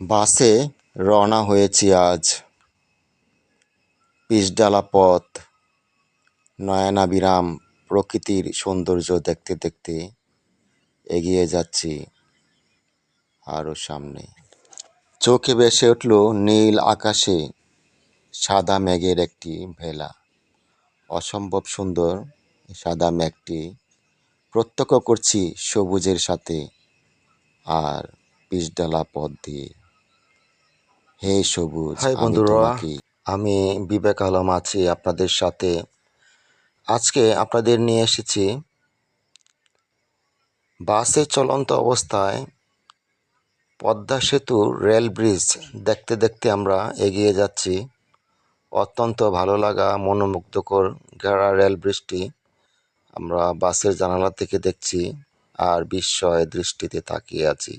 বাসে রওনা হয়েছি আজ। পিচঢালা পথ, নয়নাভিরাম প্রকৃতির সৌন্দর্য দেখতে দেখতে এগিয়ে যাচ্ছি আরও সামনে। চোখে ভেসে উঠল নীল আকাশে সাদা মেঘের একটি ভেলা। অসম্ভব সুন্দর সাদা মেঘটি প্রত্যক্ষ করছি সবুজের সাথে আর পিচঢালা পথ দিয়ে। হে সবুজ, হাই আমি বন্ধুরা, তোমাকে। আমি বিবেক আলম আছি আপনাদের সাথে। আজকে আপনাদের নিয়ে এসেছি বাসে চলন্ত অবস্থায় পদ্মা সেতুর রেল ব্রিজ দেখতে দেখতে আমরা এগিয়ে যাচ্ছি। অত্যন্ত ভালো লাগা মনোমুগ্ধকর গেরা রেল ব্রিজটি আমরা বাসের জানালা থেকে দেখছি আর বিস্ময় দৃষ্টিতে তাকিয়ে আছি।